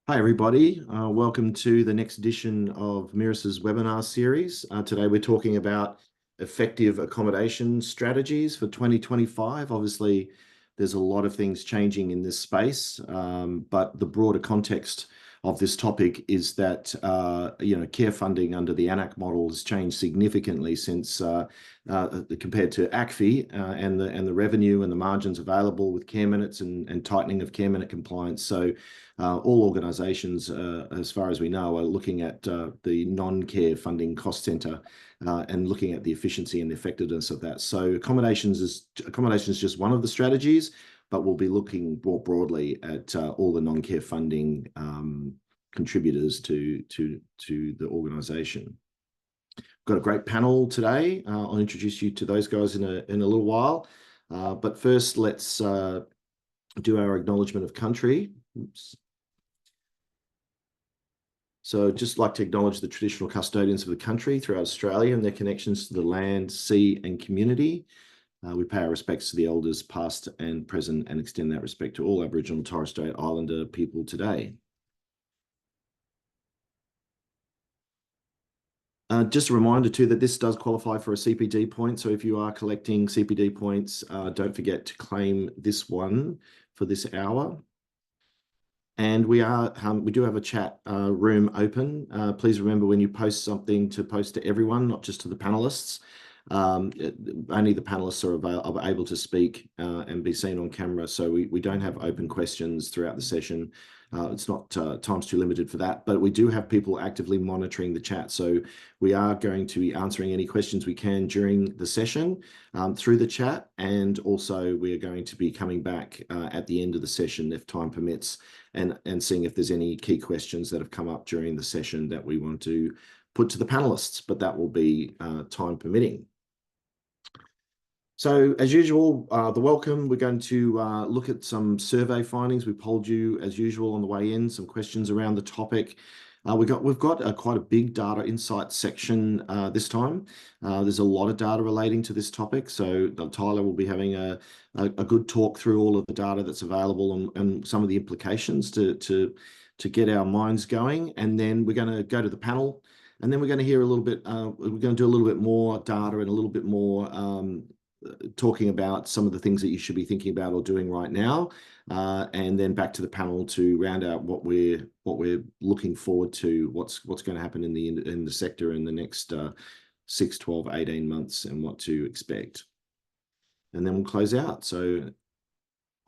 Hi, everybody. Welcome to the next edition of Miris's webinar series. Today, we're talking about effective accommodation strategies for 2025. Obviously, there's a lot of things changing in this space, but the broader context of this topic is that care funding under the ANAC model has changed significantly since compared to ACFI, and the revenue and the margins available with care minutes and tightening of care minute compliance. So all organisations, as far as we know, are looking at the non-care funding cost centre and looking at the efficiency and the effectiveness of that. So accommodation is just one of the strategies, but we'll be looking more broadly at all the non-care funding contributors to the organisation. Got a great panel today. I'll introduce you to those guys in a little while, but first let's do our acknowledgement of country. Oops. So I'd just like to acknowledge the traditional custodians of the country throughout Australia and their connections to the land, sea and community. We pay our respects to the elders past and present and extend that respect to all Aboriginal and Torres Strait Islander people today. Just a reminder too that this does qualify for a CPD point. So if you are collecting CPD points, don't forget to claim this one for this hour. And we do have a chat room open. Please remember when you post something to post to everyone, not just to the panelists. Only the panelists are able to speak and be seen on camera. So we don't have open questions throughout the session. It's not time's too limited for that, but we do have people actively monitoring the chat. So we are going to be answering any questions we can during the session through the chat. And also we are going to be coming back at the end of the session if time permits and seeing if there's any key questions that have come up during the session that we want to put to the panelists, but that will be time permitting. So as usual, the welcome, we're going to look at some survey findings. We polled you as usual on the way in, some questions around the topic. We've got quite a big data insight section this time. There's a lot of data relating to this topic. So Tyler will be having a good talk through all of the data that's available and some of the implications to get our minds going. And then we're going to go to the panel, and then we're going to hear a little bit, we're going to do a little bit more data and a little bit more talking about some of the things that you should be thinking about or doing right now, and then back to the panel to round out what we're looking forward to, what's going to happen in the sector in the next 6, 12, 18 months and what to expect. And then we'll close out. So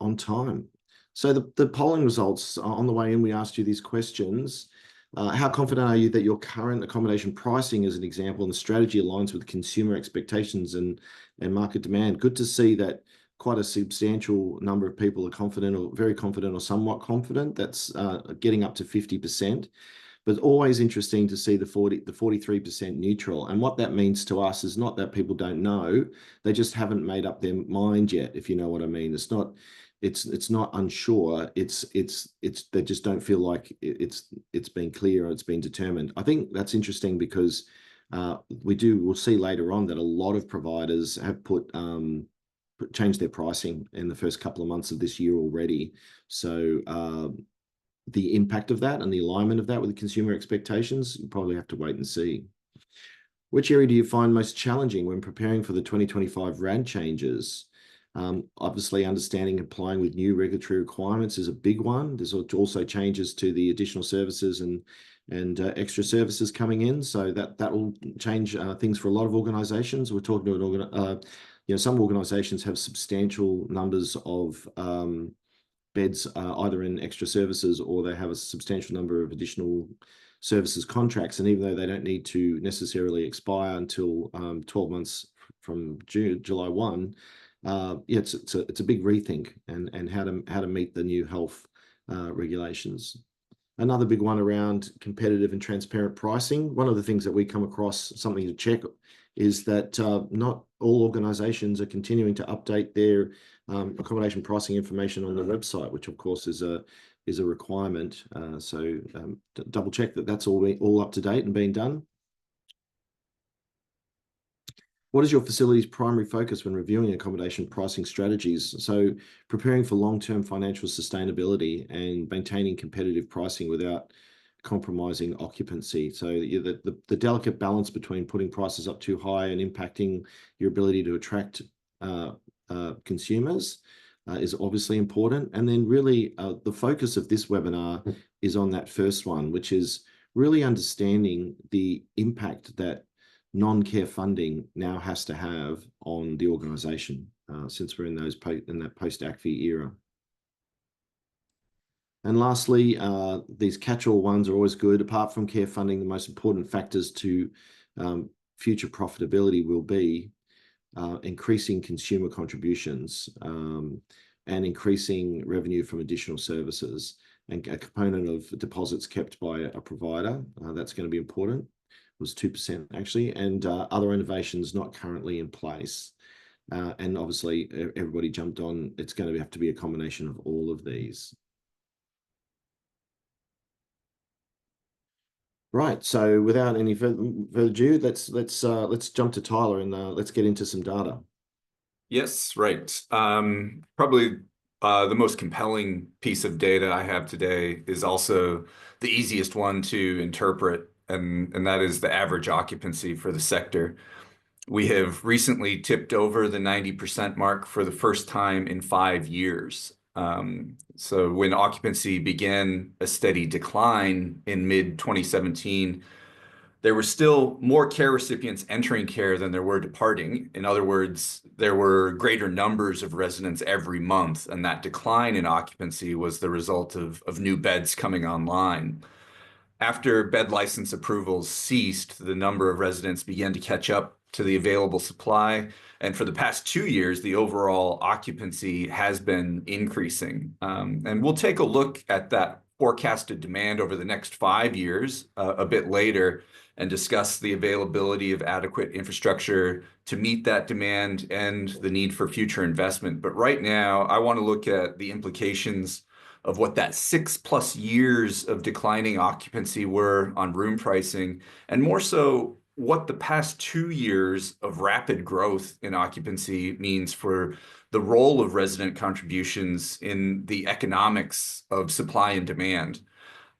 on time. So the polling results on the way in, we asked you these questions. How confident are you that your current accommodation pricing, as an example, and the strategy aligns with consumer expectations and market demand? Good to see that quite a substantial number of people are confident or very confident or somewhat confident. That's getting up to 50%. But always interesting to see the 43% neutral. And what that means to us is not that people don't know, they just haven't made up their mind yet, if you know what I mean. It's not unsure. It's they just don't feel like it's been clear or it's been determined. I think that's interesting because we'll see later on that a lot of providers have changed their pricing in the first couple of months of this year already. So the impact of that and the alignment of that with the consumer expectations, you probably have to wait and see. Which area do you find most challenging when preparing for the 2025 RAD changes? Obviously, understanding and complying with new regulatory requirements is a big one. There's also changes to the additional services and extra services coming in, so that will change things for a lot of organisations. We're talking to some organisations have substantial numbers of beds either in extra services or they have a substantial number of additional services contracts, and even though they don't need to necessarily expire until 12 months from July 1. It's a big rethink and how to meet the new health regulations. Another big one around competitive and transparent pricing. One of the things that we come across, something to check, is that not all organisations are continuing to update their accommodation pricing information on the website, which of course is a requirement. So double check that that's all up to date and being done. What is your facility's primary focus when reviewing accommodation pricing strategies? So preparing for long-term financial sustainability and maintaining competitive pricing without compromising occupancy. So the delicate balance between putting prices up too high and impacting your ability to attract uh, consumers is obviously important. And then really the focus of this webinar is on that first one, which is really understanding the impact that non-care funding now has to have on the organisation since we're in that post-ACFI era. And lastly, these catch-all ones are always good. Apart from care funding, the most important factors to future profitability will be increasing consumer contributions and increasing revenue from additional services, and a component of deposits kept by a provider. That's going to be important. It was 2% actually, and other innovations not currently in place. And obviously, everybody jumped on. It's going to have to be a combination of all of these. Right. So without any further ado, let's jump to Tyler and let's get into some data. Yes, right. Probably the most compelling piece of data I have today is also the easiest one to interpret, and that is the average occupancy for the sector. We have recently tipped over the 90% mark for the first time in 5 years. So when occupancy began a steady decline in mid-2017, there were still more care recipients entering care than there were departing. In other words, there were greater numbers of residents every month, and that decline in occupancy was the result of new beds coming online. After bed license approvals ceased, the number of residents began to catch up to the available supply. And for the past 2 years, the overall occupancy has been increasing. And we'll take a look at that forecasted demand over the next 5 years a bit later and discuss the availability of adequate infrastructure to meet that demand and the need for future investment. But right now, I want to look at the implications of what that 6+ years of declining occupancy were on room pricing, and more so what the past 2 years of rapid growth in occupancy means for the role of resident contributions in the economics of supply and demand.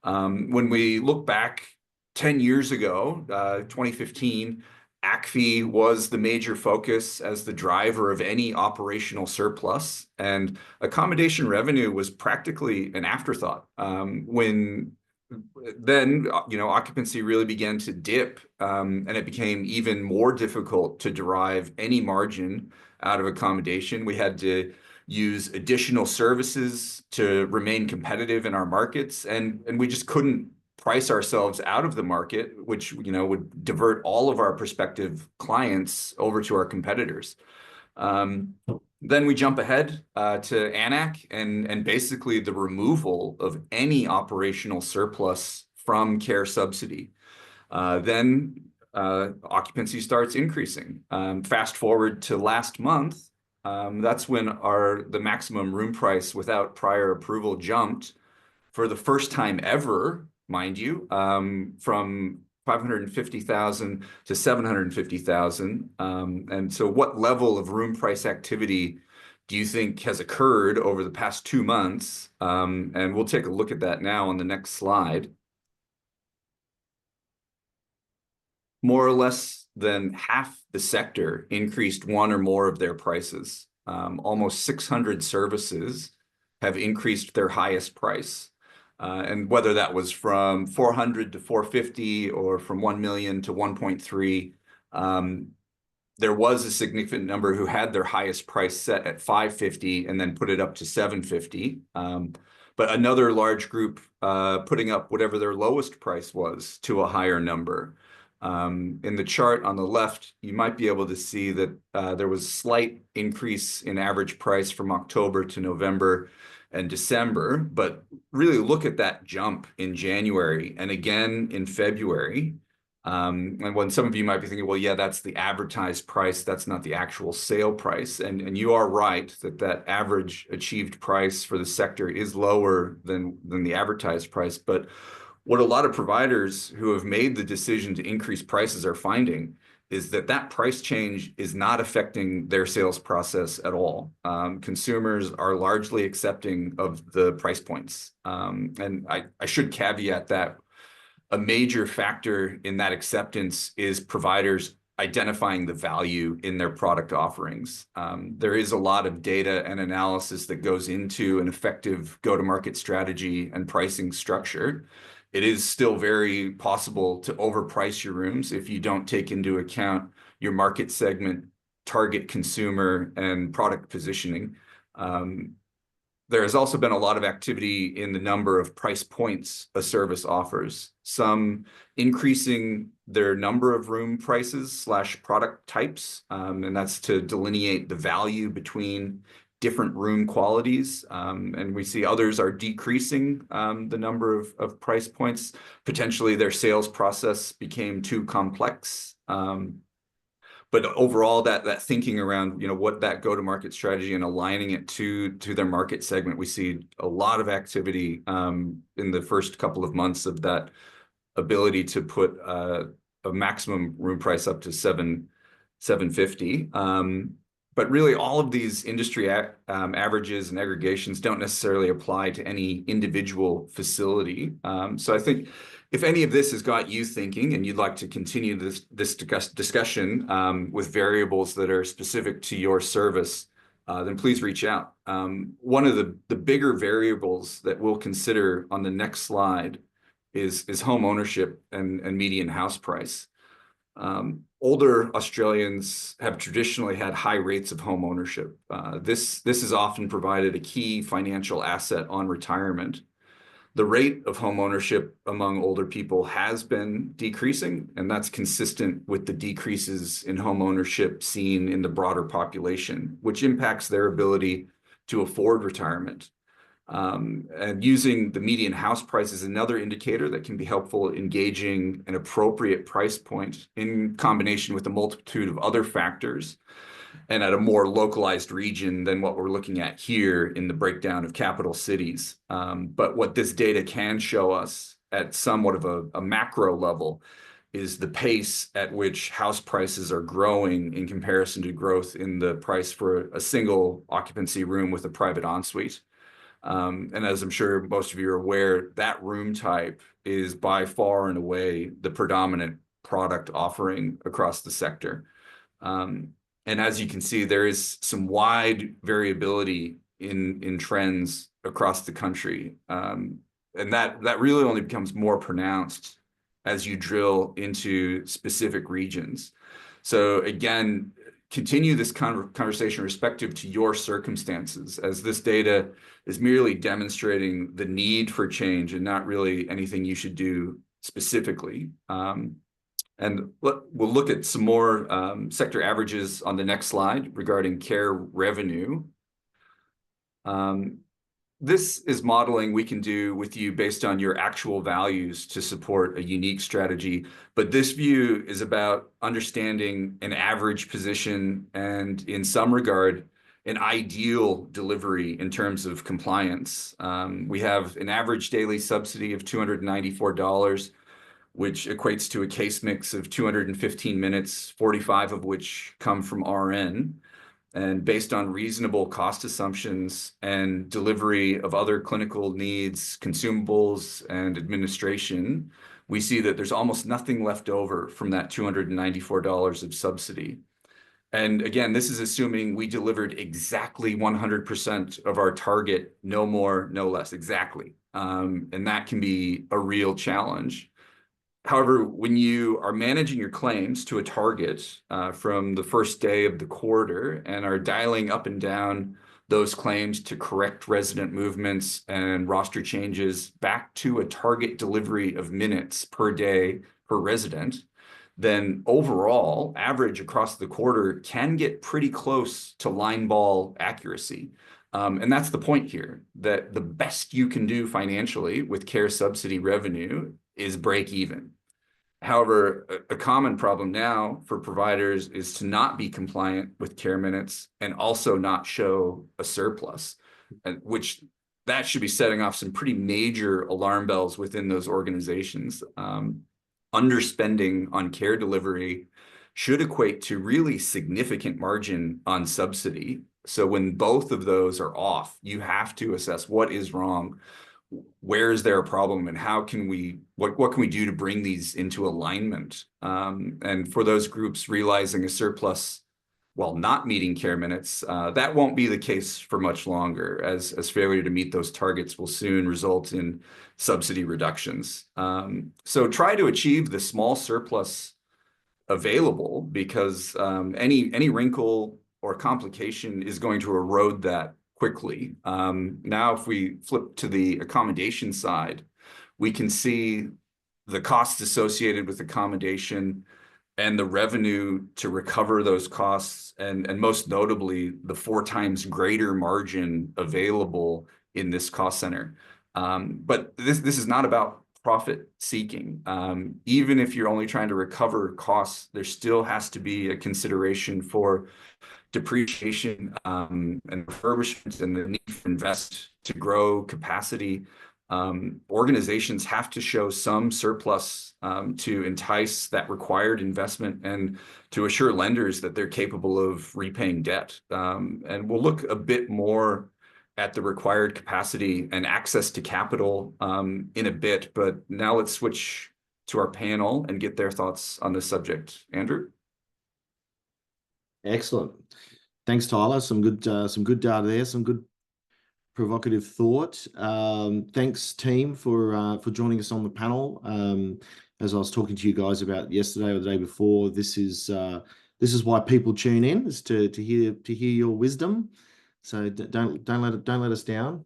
When we look back 10 years ago, 2015, ACFI was the major focus as the driver of any operational surplus, and accommodation revenue was practically an afterthought. When then, occupancy really began to dip, and it became even more difficult to derive any margin out of accommodation. We had to use additional services to remain competitive in our markets, and we just couldn't price ourselves out of the market, which would divert all of our prospective clients over to our competitors. Then we jump ahead to ANAC and basically the removal of any operational surplus from care subsidy. Then occupancy starts increasing. Fast forward to last month, that's when the maximum room price without prior approval jumped for the first time ever, mind you, from 550,000 to 750,000. And so what level of room price activity do you think has occurred over the past 2 months? And we'll take a look at that now on the next slide. More or less than half the sector increased one or more of their prices. Almost 600 services have increased their highest price. And whether that was from 400 to 450 or from 1 million to 1.3, there was a significant number who had their highest price set at 550 and then put it up to 750. But another large group putting up whatever their lowest price was to a higher number. In the chart on the left, you might be able to see that there was a slight increase in average price from October to November and December, but really look at that jump in January and again in February. And when some of you might be thinking, well, yeah, that's the advertised price, that's not the actual sale price. And you are right that average achieved price for the sector is lower than the advertised price. But what a lot of providers who have made the decision to increase prices are finding is that that price change is not affecting their sales process at all. Consumers are largely accepting of the price points. And I should caveat that a major factor in that acceptance is providers identifying the value in their product offerings. There is a lot of data and analysis that goes into an effective go-to-market strategy and pricing structure. It is still very possible to overprice your rooms if you don't take into account your market segment, target consumer, and product positioning. There has also been a lot of activity in the number of price points a service offers, some increasing their number of room prices / product types, and that's to delineate the value between different room qualities. And we see others are decreasing the number of price points. Potentially their sales process became too complex. But overall, that thinking around, what that go-to-market strategy and aligning it to their market segment, we see a lot of activity in the first couple of months of that ability to put a maximum room price up to $750. But really, all of these industry averages and aggregations don't necessarily apply to any individual facility. So I think if any of this has got you thinking and you'd like to continue this discussion with variables that are specific to your service, then please reach out. One of the bigger variables that we'll consider on the next slide is home ownership and median house price. Older Australians have traditionally had high rates of home ownership. This has often provided a key financial asset on retirement. The rate of home ownership among older people has been decreasing, and that's consistent with the decreases in home ownership seen in the broader population, which impacts their ability to afford retirement. And using the median house price is another indicator that can be helpful in gauging an appropriate price point in combination with a multitude of other factors and at a more localized region than what we're looking at here in the breakdown of capital cities. But what this data can show us at somewhat of a macro level is the pace at which house prices are growing in comparison to growth in the price for a single occupancy room with a private ensuite. And as I'm sure most of you are aware, that room type is by far and away the predominant product offering across the sector. And as you can see, there is some wide variability in trends across the country. And that really only becomes more pronounced as you drill into specific regions. So again, continue this conversation respective to your circumstances, as this data is merely demonstrating the need for change and not really anything you should do specifically. And we'll look at some more sector averages on the next slide regarding care revenue. This is modeling we can do with you based on your actual values to support a unique strategy. But this view is about understanding an average position and, in some regard, an ideal delivery in terms of compliance. We have an average daily subsidy of $294, which equates to a case mix of 215 minutes, 45 of which come from RN. And based on reasonable cost assumptions and delivery of other clinical needs, consumables, and administration, we see that there's almost nothing left over from that $294 of subsidy. And again, this is assuming we delivered exactly 100% of our target, no more, no less, exactly. And that can be a real challenge. However, when you are managing your claims to a target from the first day of the quarter and are dialing up and down those claims to correct resident movements and roster changes back to a target delivery of minutes per day per resident, then overall, average across the quarter can get pretty close to line ball accuracy. And that's the point here, that the best you can do financially with care subsidy revenue is break even. However, a common problem now for providers is to not be compliant with care minutes and also not show a surplus, which that should be setting off some pretty major alarm bells within those organizations. Underspending on care delivery should equate to really significant margin on subsidy. So when both of those are off, you have to assess what is wrong, where is there a problem, and how can what can we do to bring these into alignment? And for those groups realizing a surplus while not meeting care minutes, that won't be the case for much longer, as failure to meet those targets will soon result in subsidy reductions. So try to achieve the small surplus available, because any wrinkle or complication is going to erode that quickly. Now, if we flip to the accommodation side, we can see the costs associated with accommodation and the revenue to recover those costs, and most notably, the 4 times greater margin available in this cost center. But this is not about profit seeking. Even if you're only trying to recover costs, there still has to be a consideration for depreciation and refurbishment and the need to invest to grow capacity. Organizations have to show some surplus to entice that required investment and to assure lenders that they're capable of repaying debt. And we'll look a bit more at the required capacity and access to capital in a bit, but now let's switch to our panel and get their thoughts on this subject. Andrew? Excellent. Thanks, Tyler. Some good data there, some good provocative thought. Thanks, team, for joining us on the panel. As I was talking to you guys about yesterday or the day before, this is why people tune in, is to hear your wisdom. So don't let us down.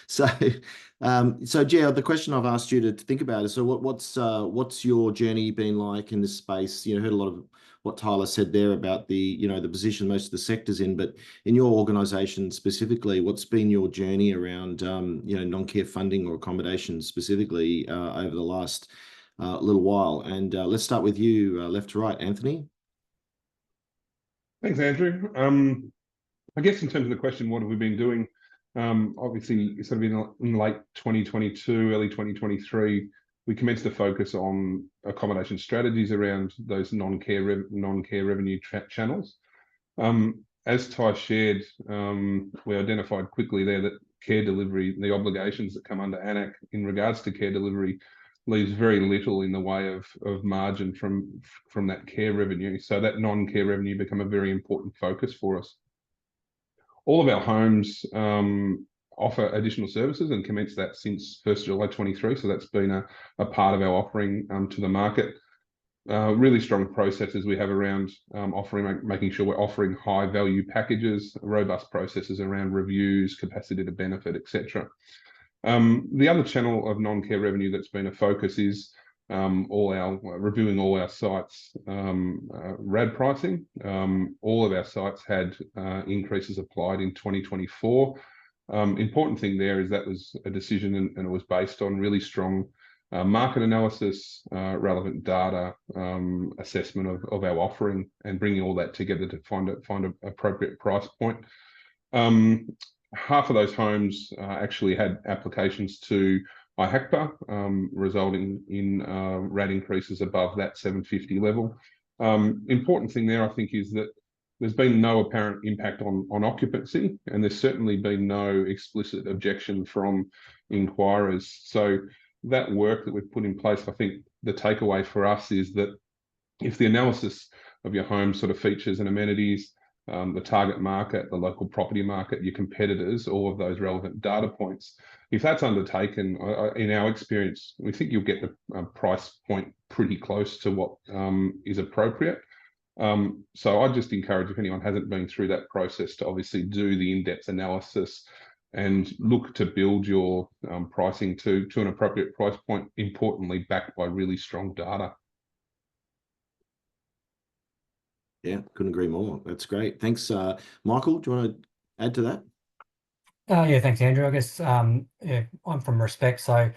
So yeah, the question I've asked you to think about is, so what's your journey been like in this space? You know, heard a lot of what Tyler said there about the the position most of the sector's in, but in your organisation specifically, what's been your journey around non-care funding or accommodation specifically over the last little while? And let's start with you, left to right, Anthony. Thanks, Andrew. I guess in terms of the question, what have we been doing? Obviously, sort of in late 2022, early 2023, we commenced to focus on accommodation strategies around those non-care revenue channels. As Ty shared, we identified quickly there that care delivery, the obligations that come under ANAC in regards to care delivery, leaves very little in the way of margin from that care revenue. So that non-care revenue become a very important focus for us. All of our homes offer additional services and commenced that since 1st July 23. So that's been a part of our offering to the market. Really strong processes we have around making sure we're offering high value packages, robust processes around reviews, capacity to benefit, etc. The other channel of non-care revenue that's been a focus is reviewing all our sites RAD pricing. All of our sites had increases applied in 2024. Important thing there is that was a decision and it was based on really strong market analysis, relevant data, assessment of our offering, and bringing all that together to find an appropriate price point. Half of those homes actually had applications to IHACPA, resulting in RAD increases above that 750 level. Important thing there, I think, is that there's been no apparent impact on occupancy, and there's certainly been no explicit objection from inquirers. So that work that we've put in place, I think the takeaway for us is that if the analysis of your home sort of features and amenities, the target market, the local property market, your competitors, all of those relevant data points, if that's undertaken, in our experience, we think you'll get the price point pretty close to what is appropriate. So I'd just encourage, if anyone hasn't been through that process, to obviously do the in-depth analysis and look to build your pricing to an appropriate price point, importantly backed by really strong data. Yeah, couldn't agree more. That's great. Thanks, Michael. Do you want to add to that? Yeah, thanks, Andrew. I guess yeah, I'm from Respect, so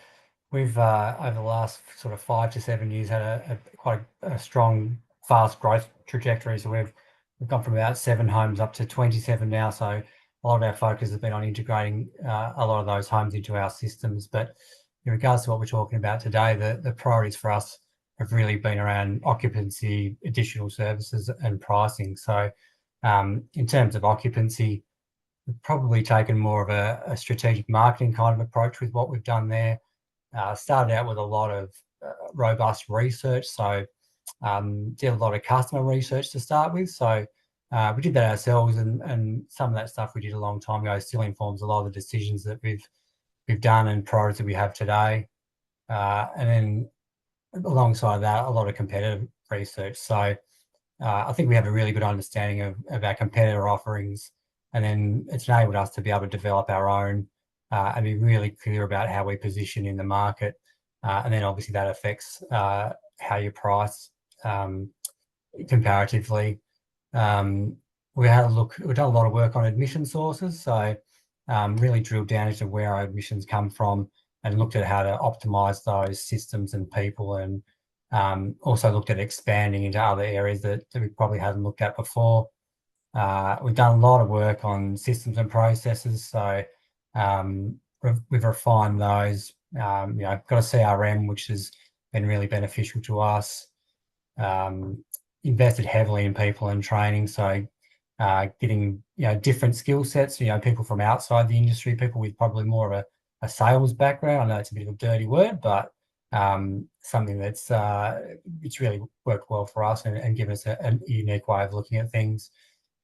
we've over the last sort of 5 to 7 years had quite a strong, fast growth trajectory. So we've gone from about 7 homes up to 27 now. So a lot of our focus has been on integrating a lot of those homes into our systems. But in regards to what we're talking about today, the priorities for us have really been around occupancy, additional services, and pricing. So in terms of occupancy, we've probably taken more of a strategic marketing kind of approach with what we've done there. Started out with a lot of robust research, so did a lot of customer research to start with. So we did that ourselves, and some of that stuff we did a long time ago still informs a lot of the decisions that we've done and priorities that we have today. And then alongside that, a lot of competitive research. So I think we have a really good understanding of our competitor offerings, and then it's enabled us to be able to develop our own and be really clear about how we position in the market. And then obviously that affects how you price comparatively. We've done a lot of work on admission sources, so really drilled down into where our admissions come from and looked at how to optimize those systems and people, and also looked at expanding into other areas that we probably hadn't looked at before. We've done a lot of work on systems and processes, so we've refined those. Got a CRM, which has been really beneficial to us. Invested heavily in people and training, so getting different skill sets, people from outside the industry, people with probably more of a sales background. I know it's a bit of a dirty word, but something that's it's really worked well for us and given us a unique way of looking at things.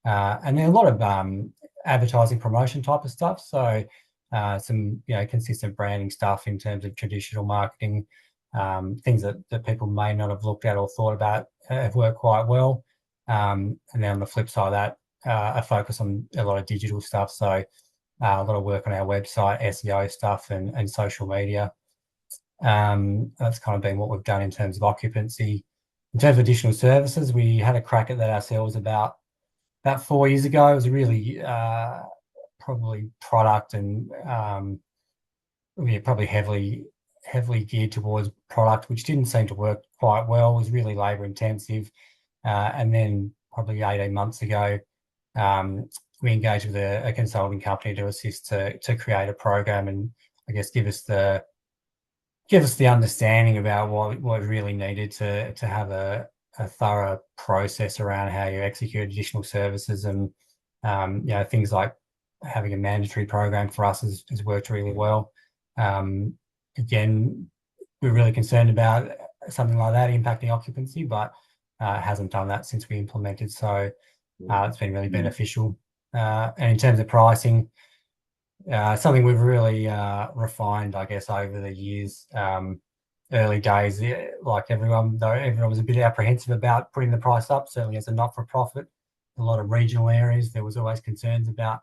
And then a lot of advertising promotion type of stuff, so some consistent branding stuff in terms of traditional marketing, things that people may not have looked at or thought about have worked quite well. And then on the flip side of that, a focus on a lot of digital stuff, so a lot of work on our website, SEO stuff, and social media. That's kind of been what we've done in terms of occupancy. In terms of additional services, we had a crack at that ourselves about 4 years ago. It was a really probably product and probably heavily geared towards product, which didn't seem to work quite well. It was really labour intensive. And then probably 18 months ago, we engaged with a consulting company to assist to create a program and I guess give us the understanding about what really needed to have a thorough process around how you execute additional services, and things like having a mandatory program for us has worked really well. Again, we're really concerned about something like that impacting occupancy, but hasn't done that since we implemented. So it's been really beneficial. And in terms of pricing, something we've really refined, I guess, over the years. Early days, like everyone was a bit apprehensive about putting the price up, certainly as a not-for-profit. A lot of regional areas, there was always concerns about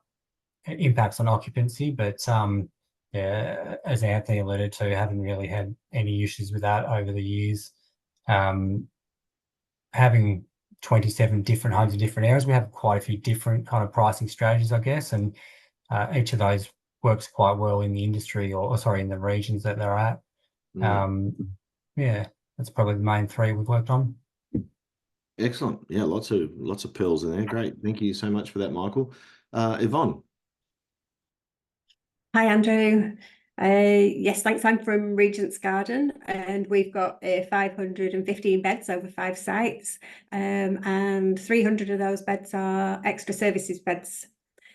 impacts on occupancy, but as Anthony alluded to, haven't really had any issues with that over the years. Having 27 different homes in different areas, we have quite a few different kind of pricing strategies, I guess, and each of those works quite well in the industry or in the regions that they're at. That's probably the main three we've worked on. Excellent. Yeah, lots of pearls in there. Great. Thank you so much for that, Michael. Yvonne. Hi, Andrew. Yes, thanks. I'm from Regent's Garden, and we've got 515 beds over 5 sites, and 300 of those beds are extra services beds.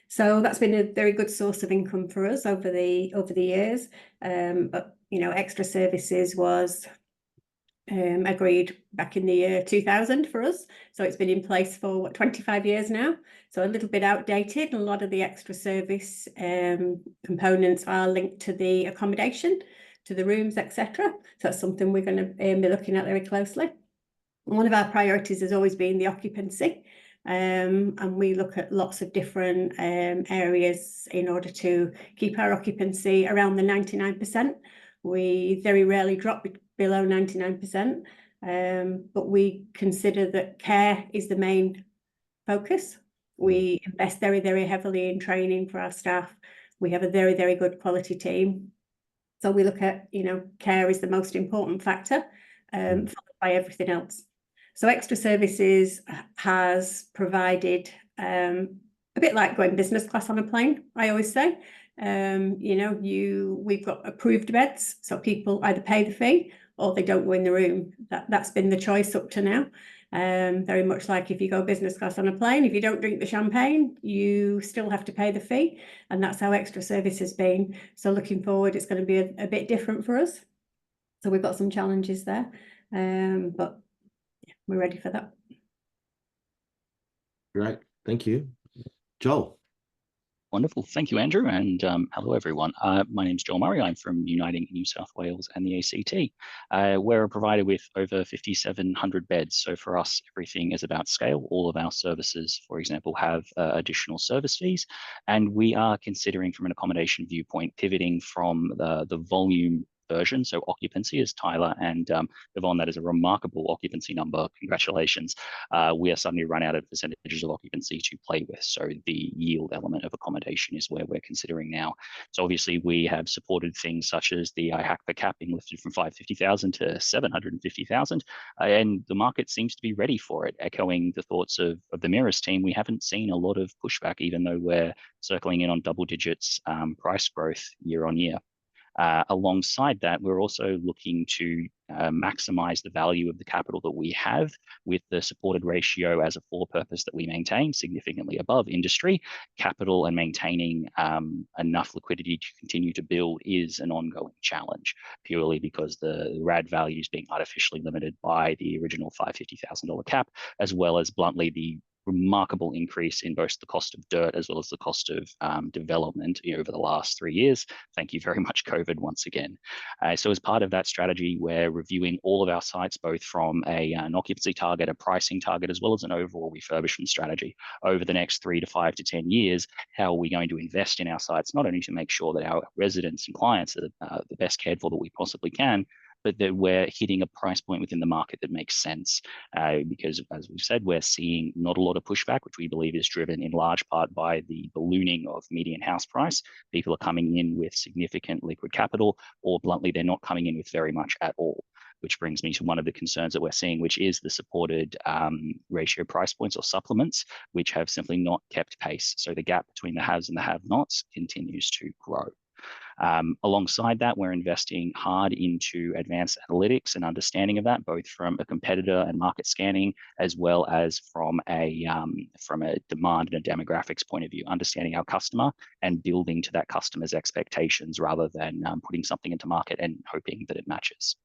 So that's been a very good source of income for us over the years. But extra services was agreed back in the year 2000 for us. So it's been in place for 25 years now. So a little bit outdated. A lot of the extra service components are linked to the accommodation, to the rooms, etc. So that's something we're going to be looking at very closely. One of our priorities has always been the occupancy. And we look at lots of different areas in order to keep our occupancy around the 99%. We very rarely drop below 99%, but we consider that care is the main focus. We invest very, very heavily in training for our staff. We have a very, very good quality team. So we look at, care is the most important factor, followed by everything else. So extra services has provided a bit like going business class on a plane, I always say. We've got approved beds, so people either pay the fee or they don't go in the room. That's been the choice up to now. Very much like if you go business class on a plane, if you don't drink the champagne, you still have to pay the fee, and that's how extra service has been. So looking forward, it's going to be a bit different for us. So we've got some challenges there, but yeah, we're ready for that. Great, thank you. Joel. Wonderful. Thank you, Andrew. And hello, everyone. My name is Joel Murray. I'm from Uniting New South Wales and the ACT. We're a provider with over 5,700 beds. So for us, everything is about scale. All of our services, for example, have additional service fees. And we are considering, from an accommodation viewpoint, pivoting from the volume version, so occupancy, as Tyler and Yvonne, that is a remarkable occupancy number. Congratulations. We are suddenly run out of percentages of occupancy to play with. So the yield element of accommodation is where we're considering now. So obviously we have supported things such as the IHACPA cap being lifted from 550,000 to 750,000, and the market seems to be ready for it. Echoing the thoughts of the Mirrors team, we haven't seen a lot of pushback, even though we're circling in on double digits price growth year on year. Alongside that, we're also looking to maximize the value of the capital that we have, with the supported ratio as a floor purpose that we maintain significantly above industry. Capital and maintaining enough liquidity to continue to build is an ongoing challenge, purely because the RAD value is being artificially limited by the original $550,000 cap, as well as bluntly the remarkable increase in both the cost of dirt as well as the cost of development over the last 3 years. Thank you very much, COVID, once again. So as part of that strategy, we're reviewing all of our sites, both from an occupancy target, a pricing target, as well as an overall refurbishment strategy over the next 3 to 5 to 10 years. How are we going to invest in our sites, not only to make sure that our residents and clients are the best cared for that we possibly can, but that we're hitting a price point within the market that makes sense. Because, as we've said, we're seeing not a lot of pushback, which we believe is driven in large part by the ballooning of median house price. People are coming in with significant liquid capital, or bluntly, they're not coming in with very much at all. Which brings me to one of the concerns that we're seeing, which is the supported ratio price points or supplements, which have simply not kept pace. So the gap between the haves and the have-nots continues to grow. Alongside that, we're investing hard into advanced analytics and understanding of that, both from a competitor and market scanning, as well as from a demand and a demographics point of view, understanding our customer and building to that customer's expectations rather than putting something into market and hoping that it matches.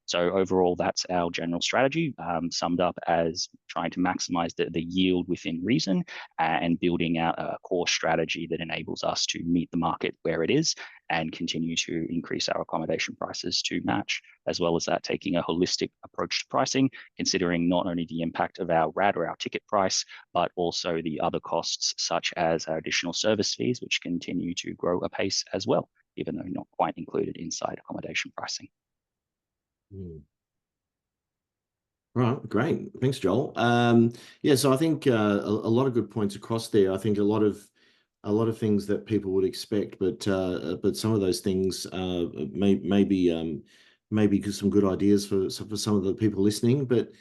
So overall, that's our general strategy, summed up as trying to maximize the yield within reason and building out a core strategy that enables us to meet the market where it is and continue to increase our accommodation prices to match, as well as that taking a holistic approach to pricing, considering not only the impact of our RAD or our ticket price, but also the other costs such as our additional service fees, which continue to grow apace as well, even though not quite included inside accommodation pricing. Right, great. Thanks, Joel. Yeah, so I think a lot of good points across there. I think a lot of things that people would expect, but some of those things maybe some good ideas for some of the people listening. But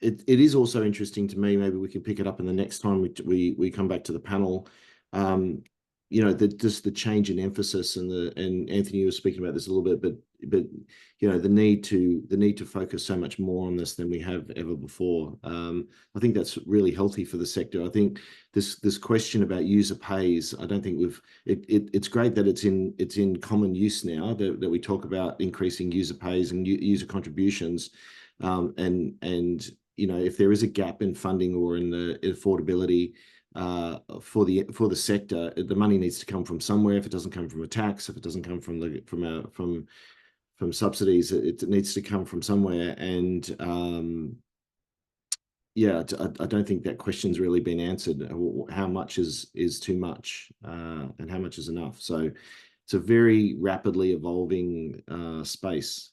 it is also interesting to me. Maybe we can pick it up in the next time we come back to the panel. You know, just the change in emphasis and Anthony, you were speaking about this a little bit, but you know, the need to focus so much more on this than we have ever before. I think that's really healthy for the sector. I think this question about user pays, I don't think it's great that it's in common use now that we talk about increasing user pays and user contributions, and you know, if there is a gap in funding or in the affordability for the sector, the money needs to come from somewhere. If it doesn't come from a tax, if it doesn't come from subsidies, it needs to come from somewhere. And yeah, I don't think that question's really been answered. How much is too much, and how much is enough? So it's a very rapidly evolving space.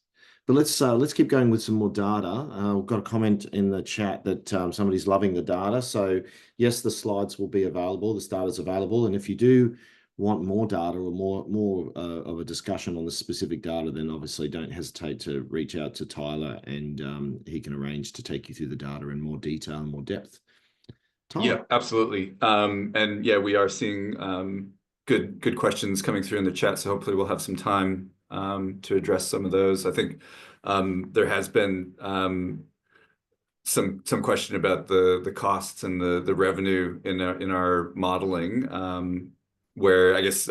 But let's keep going with some more data. We've got a comment in the chat that somebody's loving the data. So yes, the slides will be available. This data is available, and if you do want more data or more of a discussion on the specific data, then obviously don't hesitate to reach out to Tyler, and he can arrange to take you through the data in more detail and more depth. Tyler. Yeah, absolutely. And yeah, we are seeing good questions coming through in the chat. So hopefully we'll have some time to address some of those. I think There has been some question about the costs and the revenue in our modeling, where I guess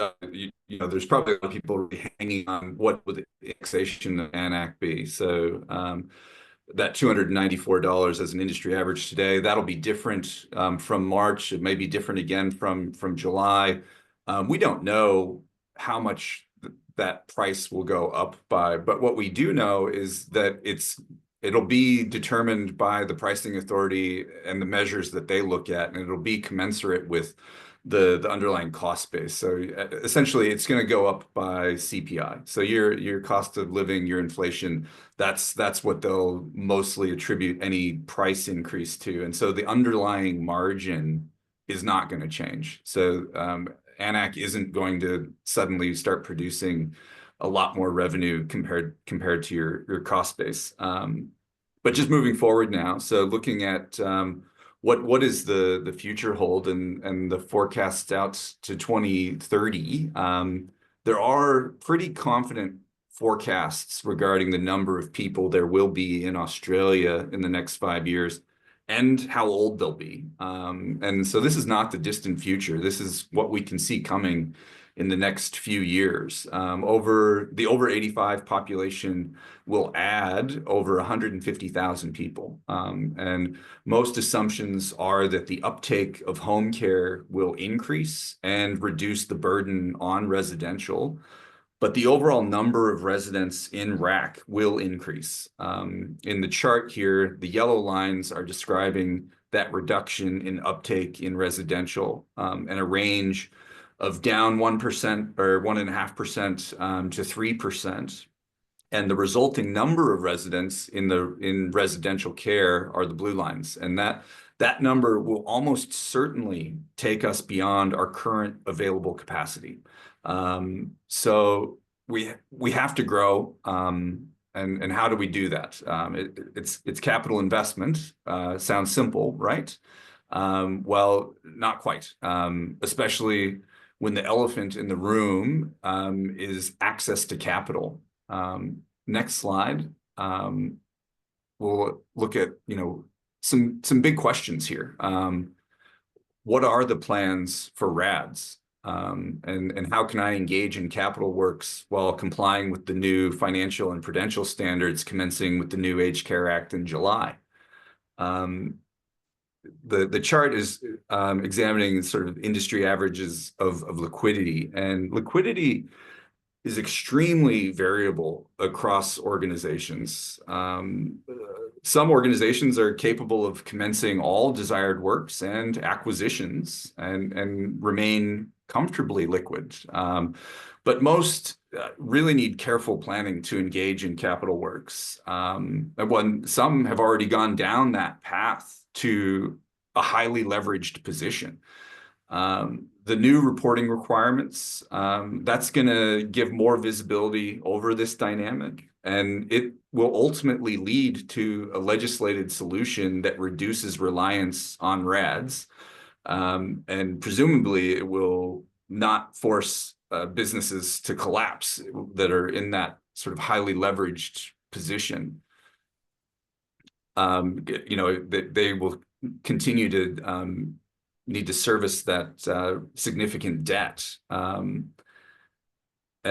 there's probably a lot of people really hanging on what would the indexation of ANAC be. So that $294 as an industry average today, that'll be different from March. It may be different again from July. We don't know how much that price will go up by, but what we do know is that it'll be determined by the pricing authority and the measures that they look at, and it'll be commensurate with the underlying cost base. So essentially, it's going to go up by CPI. So your cost of living, your inflation, that's what they'll mostly attribute any price increase to. And so the underlying margin is not going to change. So ANAC isn't going to suddenly start producing a lot more revenue compared to your cost base. But just moving forward now, so looking at what is the future hold and the forecasts out to 2030, there are pretty confident forecasts regarding the number of people there will be in Australia in the next 5 years and how old they'll be. And so this is not the distant future. This is what we can see coming in the next few years. Over 85 population will add over 150,000 people. And most assumptions are that the uptake of home care will increase and reduce the burden on residential, but the overall number of residents in RAC will increase. In the chart here, the yellow lines are describing that reduction in uptake in residential, and a range of down 1% or 1.5% to 3%. And the resulting number of residents in residential care are the blue lines. And that number will almost certainly take us beyond our current available capacity. So we have to grow. And how do we do that? It's capital investment. Sounds simple, right? Well, not quite, especially when the elephant in the room is access to capital. Next slide. We'll look at some big questions here. What are the plans for RADs? And how can I engage in capital works while complying with the new financial and prudential standards commencing with the new Aged Care Act in July? The chart is examining sort of industry averages of liquidity, and liquidity is extremely variable across organizations. Some organizations are capable of commencing all desired works and acquisitions and remain comfortably liquid. But most really need careful planning to engage in capital works. Some have already gone down that path to a highly leveraged position. The new reporting requirements, that's going to give more visibility over this dynamic, and it will ultimately lead to a legislated solution that reduces reliance on RADs, and presumably it will not force businesses to collapse that are in that sort of highly leveraged position. They will continue to need to service that significant debt. And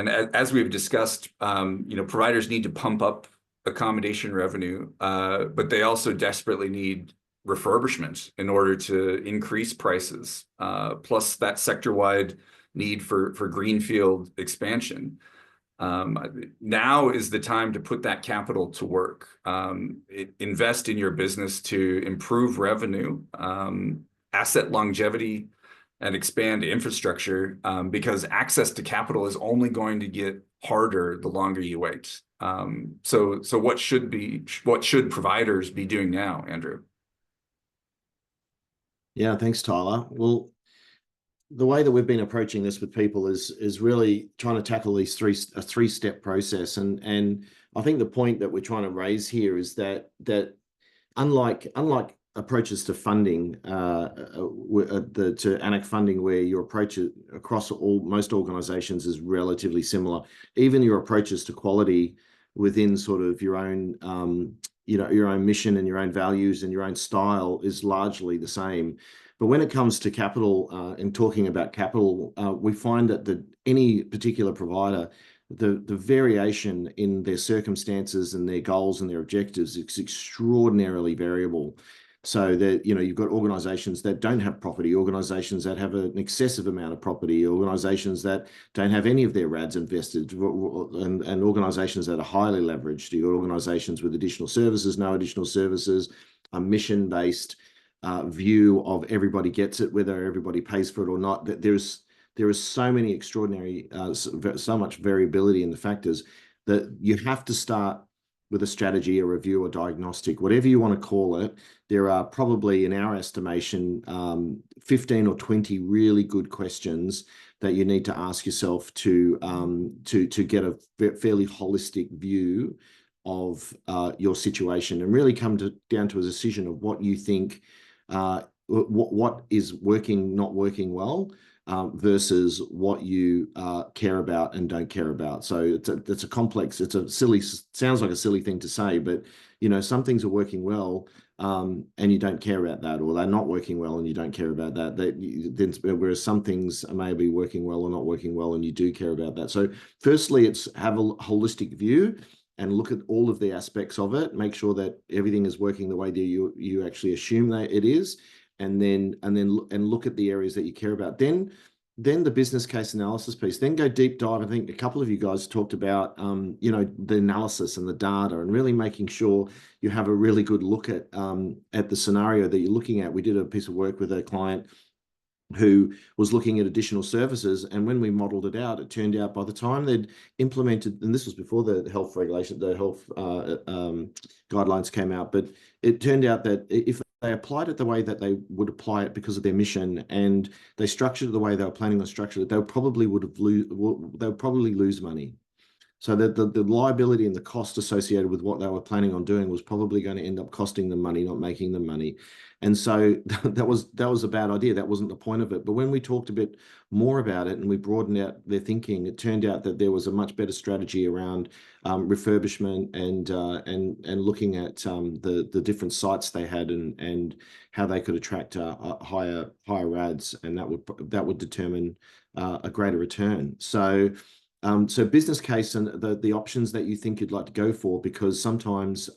as we've discussed, providers need to pump up accommodation revenue, but they also desperately need refurbishment in order to increase prices, plus that sector-wide need for greenfield expansion. Now is the time to put that capital to work. Invest in your business to improve revenue, asset longevity, and expand infrastructure, because access to capital is only going to get harder the longer you wait. So what should providers be doing now, Andrew? Yeah, thanks, Tyler. Well, the way that we've been approaching this with people is really trying to tackle a three-step process. And I think the point that we're trying to raise here is that unlike approaches to funding, to ANAC funding, where your approach across most organizations is relatively similar, even your approaches to quality within sort of your own, your own mission and your own values and your own style is largely the same. But when it comes to capital and talking about capital, we find that any particular provider, the variation in their circumstances and their goals and their objectives is extraordinarily variable. So that, you've got organizations that don't have property, organizations that have an excessive amount of property, organizations that don't have any of their RADs invested, and organizations that are highly leveraged. You've got organizations with additional services, no additional services, a mission-based view of everybody gets it, whether everybody pays for it or not. That there is so many extraordinary, so much variability in the factors that you have to start with a strategy, a review, a diagnostic, whatever you want to call it. There are probably, in our estimation, 15 or 20 really good questions that you need to ask yourself to get a fairly holistic view of your situation, and really come down to a decision of what you think, what is working, not working well, versus what you care about and don't care about. So it's a complex, sounds like a silly thing to say, but some things are working well, and you don't care about that, or they're not working well and you don't care about that. Whereas some things may be working well or not working well and you do care about that. So firstly, it's have a holistic view and look at all of the aspects of it, make sure that everything is working the way that you actually assume that it is, and look at the areas that you care about. Then the business case analysis piece. Then go deep dive. I think a couple of you guys talked about the analysis and the data, and really making sure you have a really good look at the scenario that you're looking at. We did a piece of work with a client who was looking at additional services, and when we modeled it out, it turned out by the time they'd implemented, and this was before the health guidelines came out, but it turned out that if they applied it the way that they would apply it because of their mission, and they structured it the way they were planning on structuring it, they probably lose money. So that the liability and the cost associated with what they were planning on doing was probably going to end up costing them money, not making them money. And so that was a bad idea. That wasn't the point of it. But when we talked a bit more about it and we broadened out their thinking, it turned out that there was a much better strategy around refurbishment and looking at the different sites they had, and how they could attract higher RADs, and that would determine a greater return. So business case and the options that you think you'd like to go for, because sometimes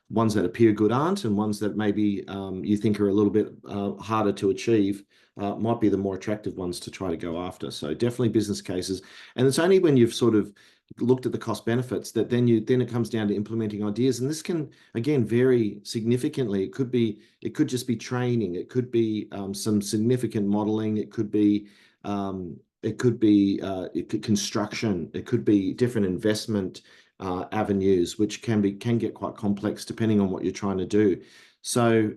ones that appear good aren't, and ones that maybe you think are a little bit harder to achieve might be the more attractive ones to try to go after. So definitely business cases. And it's only when you've sort of looked at the cost benefits that then it comes down to implementing ideas. And this can, again, vary significantly. It could just be training. It could be some significant modeling. It could be construction. It could be different investment avenues, which can get quite complex depending on what you're trying to do. So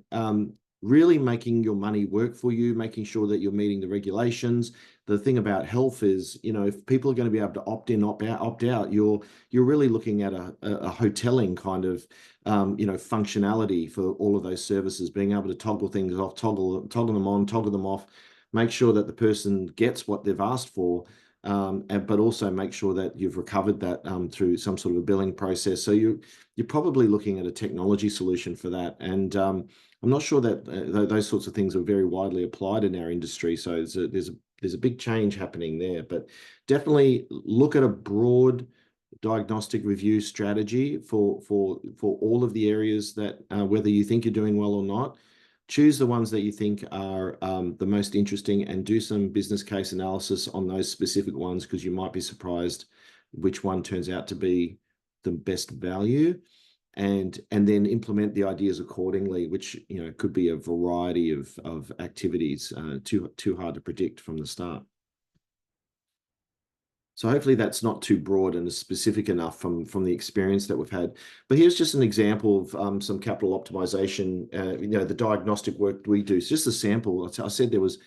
really making your money work for you, making sure that you're meeting the regulations. The thing about health is, if people are going to be able to opt in, opt out, you're really looking at a hoteling kind of functionality for all of those services, being able to toggle things off, toggle them on, toggle them off, make sure that the person gets what they've asked for, but also make sure that you've recovered that through some sort of a billing process. So you're probably looking at a technology solution for that. And I'm not sure that those sorts of things are very widely applied in our industry. So there's a big change happening there. But definitely look at a broad diagnostic review strategy for all of the areas that whether you think you're doing well or not. Choose the ones that you think are the most interesting, and do some business case analysis on those specific ones, because you might be surprised which one turns out to be the best value, and then implement the ideas accordingly, which could be a variety of activities, too hard to predict from the start. So hopefully that's not too broad and specific enough from the experience that we've had. But here's just an example of some capital optimization, the diagnostic work we do. It's just a sample. I said there was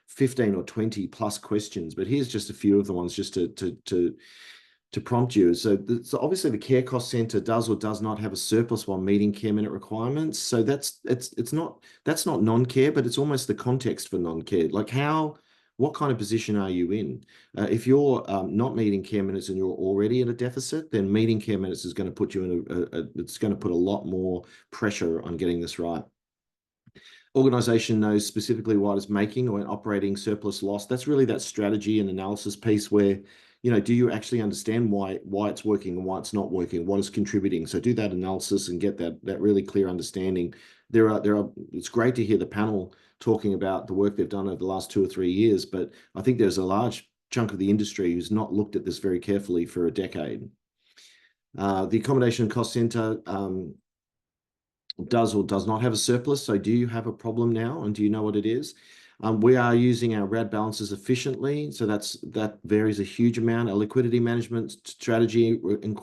15 or 20 plus questions, but here's just a few of the ones just to prompt you. So obviously the care cost center does or does not have a surplus while meeting care minute requirements. So that's not non-care, but it's almost the context for non-care. Like what kind of position are you in? If you're not meeting care minutes and you're already at a deficit, then meeting care minutes is going to put you in it's going to put a lot more pressure on getting this right. Organization knows specifically what it's making or operating surplus loss. That's really that strategy and analysis piece where, do you actually understand why it's working and why it's not working, what is contributing? So do that analysis and get that really clear understanding. It's great to hear the panel talking about the work they've done over the last 2 or 3 years, but I think there's a large chunk of the industry who's not looked at this very carefully for a decade. The accommodation cost center does or does not have a surplus. So do you have a problem now, and do you know what it is? We are using our RAD balances efficiently, so that varies a huge amount. Our liquidity management strategy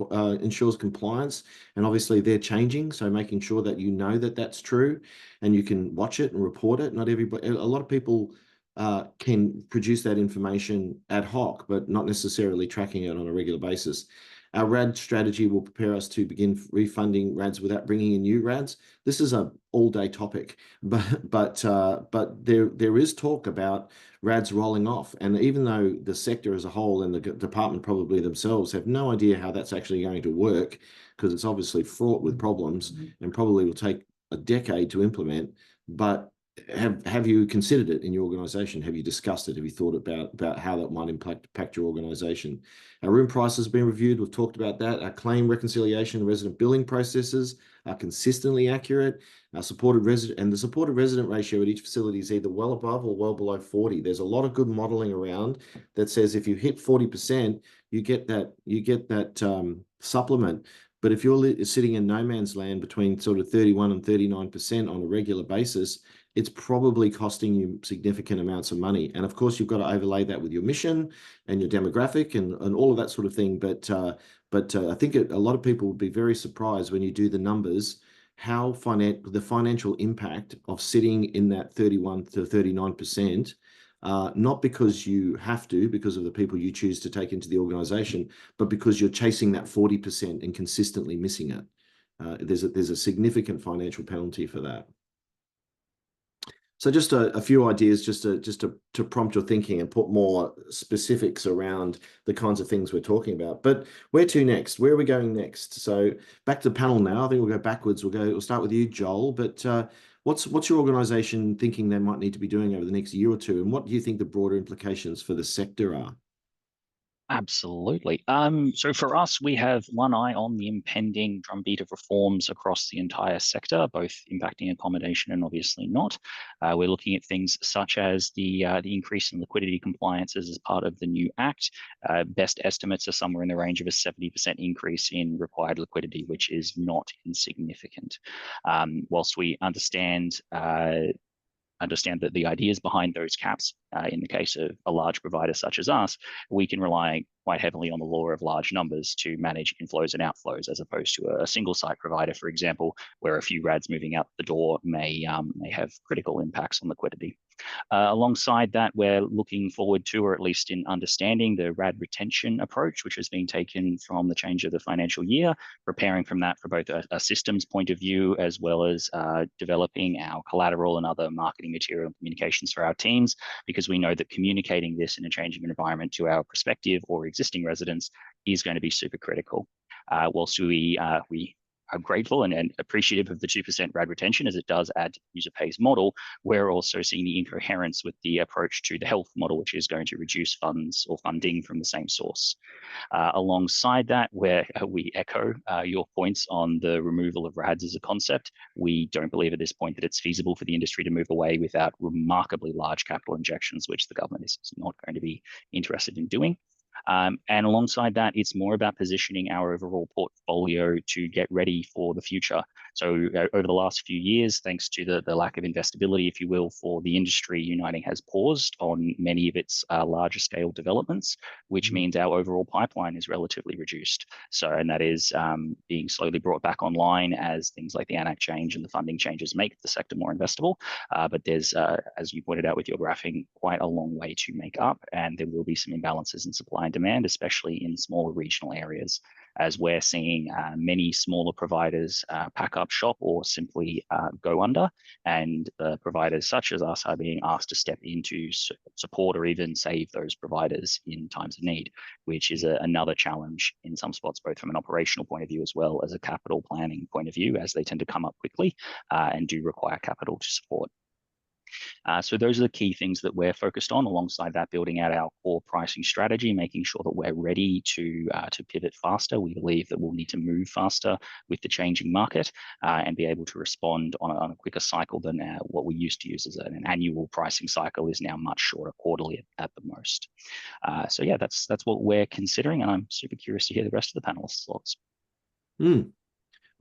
ensures compliance, and obviously they're changing, so making sure that you know that that's true, and you can watch it and report it. Not everybody, a lot of people can produce that information ad hoc, but not necessarily tracking it on a regular basis. Our RAD strategy will prepare us to begin refunding RADs without bringing in new RADs. This is an all-day topic, but there is talk about RADs rolling off, and even though the sector as a whole and the department probably themselves have no idea how that's actually going to work, because it's obviously fraught with problems and probably will take a decade to implement, but have you considered it in your organization? Have you discussed it? Have you thought about how that might impact your organization? Our room price has been reviewed. We've talked about that. Our claim reconciliation, resident billing processes are consistently accurate. Our supported resident ratio at each facility is either well above or well below 40. There's a lot of good modeling around that says if you hit 40%, you get that supplement. But if you're sitting in no man's land between sort of 31 and 39% on a regular basis, it's probably costing you significant amounts of money. And of course, you've got to overlay that with your mission and your demographic and all of that sort of thing. But I think a lot of people would be very surprised when you do the numbers, how the financial impact of sitting in that 31 to 39%, not because you have to, because of the people you choose to take into the organization, but because you're chasing that 40% and consistently missing it. There's a significant financial penalty for that. So just a few ideas just to prompt your thinking and put more specifics around the kinds of things we're talking about. But where to next? Where are we going next? So back to the panel now. I think we'll go backwards. We'll start with you, Joel. But what's your organization thinking they might need to be doing over the next year or two? And what do you think the broader implications for the sector are? Absolutely. So for us, we have one eye on the impending drumbeat of reforms across the entire sector, both impacting accommodation and obviously not. We're looking at things such as the increase in liquidity compliances as part of the new Act. Best estimates are somewhere in the range of a 70% increase in required liquidity, which is not insignificant. Whilst we understand that the ideas behind those caps, in the case of a large provider such as us, we can rely quite heavily on the law of large numbers to manage inflows and outflows, as opposed to a single site provider, for example, where a few RADs moving out the door may have critical impacts on liquidity. Alongside that, we're looking forward to, or at least in understanding, the RAD retention approach, which has been taken from the change of the financial year, preparing from that for both a systems point of view, as well as developing our collateral and other marketing material and communications for our teams, because we know that communicating this in a changing environment to our prospective or existing residents is going to be super critical. Whilst we are grateful and appreciative of the 2% RAD retention, as it does add to the user pays model, we're also seeing the incoherence with the approach to the health model, which is going to reduce funds or funding from the same source. Alongside that, where we echo your points on the removal of RADs as a concept, we don't believe at this point that it's feasible for the industry to move away without remarkably large capital injections, which the government is not going to be interested in doing. And alongside that, it's more about positioning our overall portfolio to get ready for the future. So over the last few years, thanks to the lack of investability, if you will, for the industry, Uniting has paused on many of its larger scale developments, which means our overall pipeline is relatively reduced. So, and that is being slowly brought back online as things like the ANAC change and the funding changes make the sector more investable. But there's, as you pointed out with your graphing, quite a long way to make up, and there will be some imbalances in supply and demand, especially in smaller regional areas, as we're seeing many smaller providers pack up shop or simply go under, and providers such as us are being asked to step in to support or even save those providers in times of need, which is another challenge in some spots, both from an operational point of view as well as a capital planning point of view, as they tend to come up quickly and do require capital to support. So those are the key things that we're focused on. Alongside that, building out our core pricing strategy, making sure that we're ready to pivot faster. We believe that we'll need to move faster with the changing market and be able to respond on a quicker cycle than what we used to use as an annual pricing cycle is now much shorter, quarterly at the most. So yeah, that's what we're considering, and I'm super curious to hear the rest of the panelists' thoughts.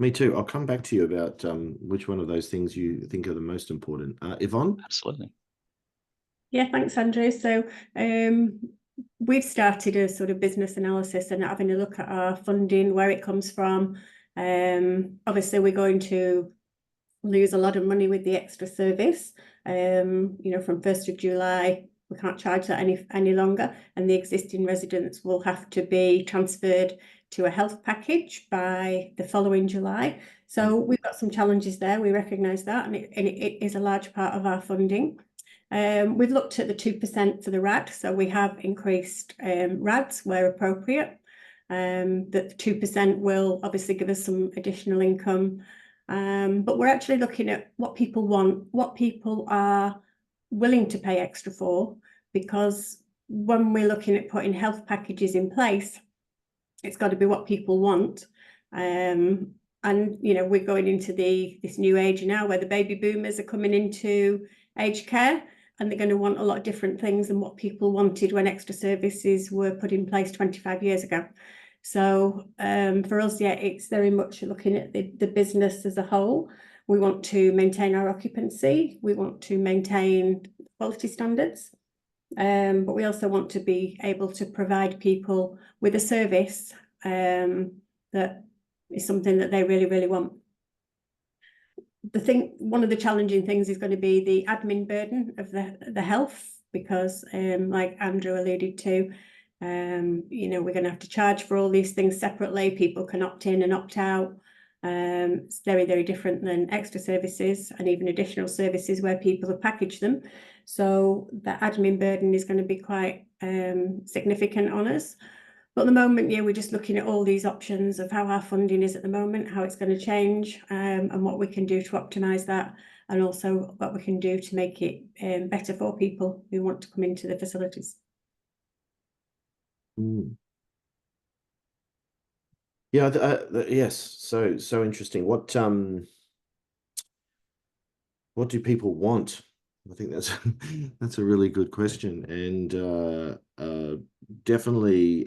Me too. I'll come back to you about which one of those things you think are the most important. Yvonne? Absolutely. Yeah, thanks, Andrew. So we've started a sort of business analysis and having a look at our funding, where it comes from. Obviously, we're going to lose a lot of money with the extra service. You know, from 1st of July, we can't charge that any longer, and the existing residents will have to be transferred to a health package by the following July. So we've got some challenges there. We recognise that, and it is a large part of our funding. We've looked at the 2% for the RAD, so we have increased RADs where appropriate. That 2% will obviously give us some additional income, but we're actually looking at what people want, what people are willing to pay extra for, because when we're looking at putting health packages in place, it's got to be what people want. And you know, we're going into this new age now where the baby boomers are coming into aged care, and they're going to want a lot of different things than what people wanted when extra services were put in place 25 years ago. So for us, yeah, it's very much looking at the business as a whole. We want to maintain our occupancy, we want to maintain quality standards, but we also want to be able to provide people with a service that is something that they really, really want. One of the challenging things is going to be the admin burden of the health, because like Andrew alluded to, you know, we're going to have to charge for all these things separately. People can opt in and opt out. It's very, very different than extra services and even additional services where people have packaged them. So the admin burden is going to be quite significant on us. But at the moment, yeah, we're just looking at all these options of how our funding is at the moment, how it's going to change, and what we can do to optimise that, and also what we can do to make it better for people who want to come into the facilities. Yeah, yes. So interesting. What do people want? I think that's a really good question, and definitely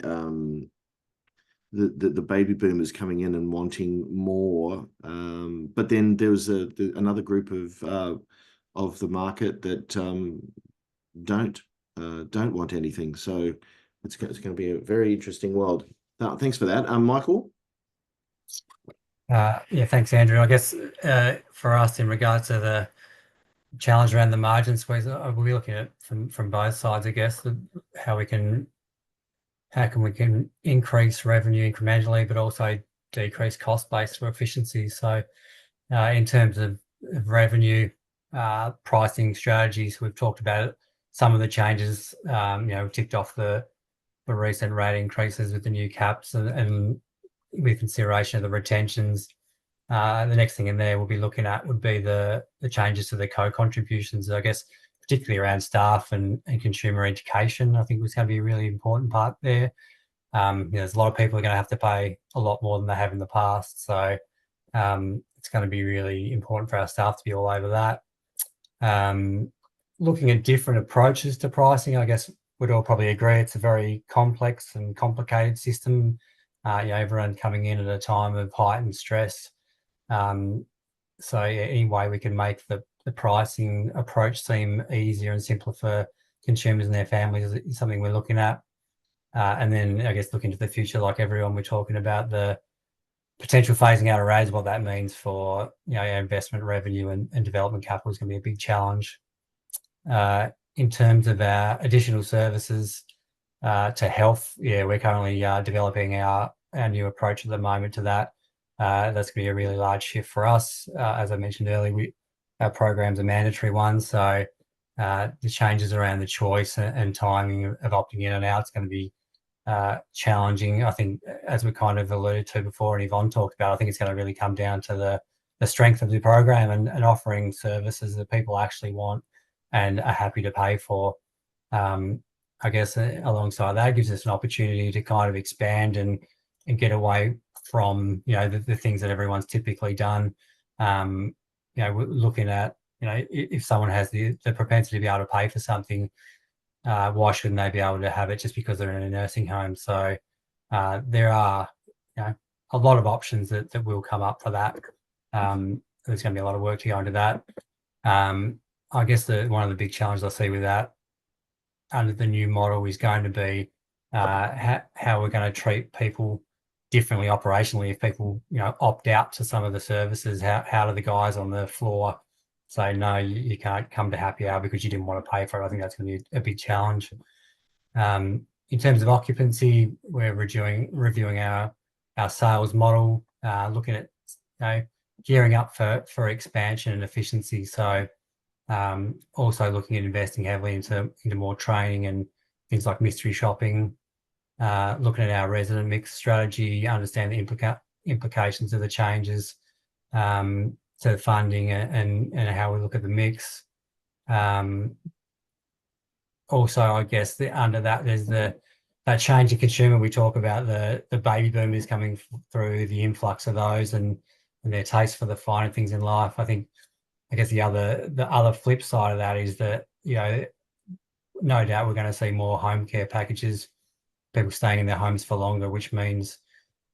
the baby boomers coming in and wanting more. But then there was another group of the market that don't want anything. So it's going to be a very interesting world. Thanks for that, Michael. Yeah, thanks, Andrew. I guess for us, in regards to the challenge around the margin squeeze, we'll be looking at from both sides, I guess, how we can increase revenue incrementally, but also decrease cost base for efficiency. So in terms of revenue, pricing strategies, we've talked about some of the changes. You know, we've ticked off the recent rate increases with the new caps, and with consideration of the retentions. The next thing in there we'll be looking at would be the changes to the co-contributions, I guess, particularly around staff and consumer education. I think was going to be a really important part there. You know, there's a lot of people are going to have to pay a lot more than they have in the past. So it's going to be really important for our staff to be all over that. Looking at different approaches to pricing, I guess we'd all probably agree it's a very complex and complicated system. You know, everyone coming in at a time of heightened stress. So any way we can make the pricing approach seem easier and simpler for consumers and their families is something we're looking at. And then I guess looking to the future, like everyone, we're talking about the potential phasing out of RADs, what that means for, you know, investment revenue and development capital is going to be a big challenge. In terms of our additional services, to health, yeah, we're currently developing our new approach at the moment to that. That's going to be a really large shift for us. As I mentioned earlier, our programs are mandatory ones, so the changes around the choice and timing of opting in and out is going to be challenging. I think, as we kind of alluded to before and Yvonne talked about, I think it's going to really come down to the strength of the program and offering services that people actually want and are happy to pay for. I guess alongside that, gives us an opportunity to kind of expand and get away from, you know, the things that everyone's typically done. You know, we're looking at, you know, if someone has the propensity to be able to pay for something, why shouldn't they be able to have it just because they're in a nursing home? So there are, you know, a lot of options that will come up for that. There's going to be a lot of work to go into that. I guess one of the big challenges I see with that under the new model is going to be how we're going to treat people differently operationally. If people, you know, opt out to some of the services, how do the guys on the floor say, no, you can't come to happy hour because you didn't want to pay for it? I think that's going to be a big challenge. In terms of occupancy, we're reviewing our sales model, looking at, you know, gearing up for expansion and efficiency. So also looking at investing heavily into more training and things like mystery shopping, looking at our resident mix strategy, understand the implications of the changes to funding and how we look at the mix. Also, I guess under that there's that change in consumer. We talk about the baby boomers coming through, the influx of those and their taste for the finer things in life. I guess the other flip side of that is that, you know, no doubt we're going to see more home care packages, people staying in their homes for longer, which means,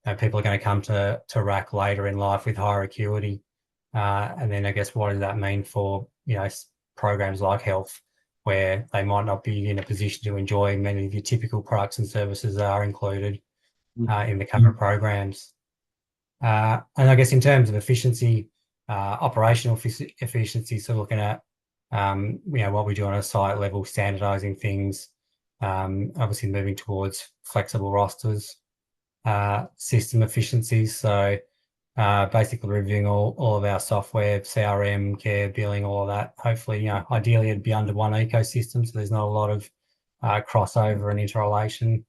you know, people are going to come to RAC later in life with higher acuity. And then I guess what does that mean for, you know, programs like health, where they might not be in a position to enjoy many of your typical products and services that are included in the covered programs. And I guess in terms of efficiency, operational efficiency, so looking at, you know, what we do on a site level, standardizing things, obviously moving towards flexible rosters, system efficiencies. So basically reviewing all of our software, CRM, care, billing, all of that. Hopefully, you know, ideally it'd be under one ecosystem, so there's not a lot of crossover and interrelation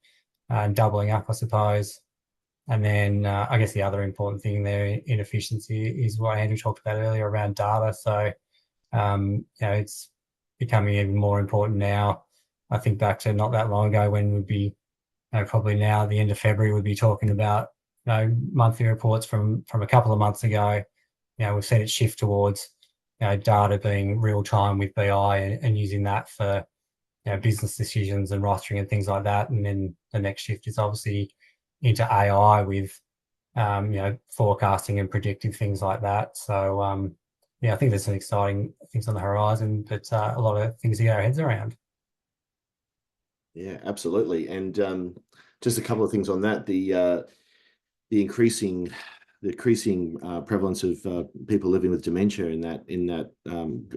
and doubling up, I suppose. And then I guess the other important thing there in efficiency is what Andrew talked about earlier around data. So, you know, it's becoming even more important now. I think back to not that long ago when we'd be, you know, probably now at the end of February, we'd be talking about, you know, monthly reports from a couple of months ago. You know, we've seen it shift towards, you know, data being real time with BI and using that for, you know, business decisions and rostering and things like that. And then the next shift is obviously into AI with, you know, forecasting and predictive things like that. So, yeah, I think there's some exciting things on the horizon, but a lot of things to get our heads around. Yeah, absolutely. And just a couple of things on that. The increasing prevalence of people living with dementia in that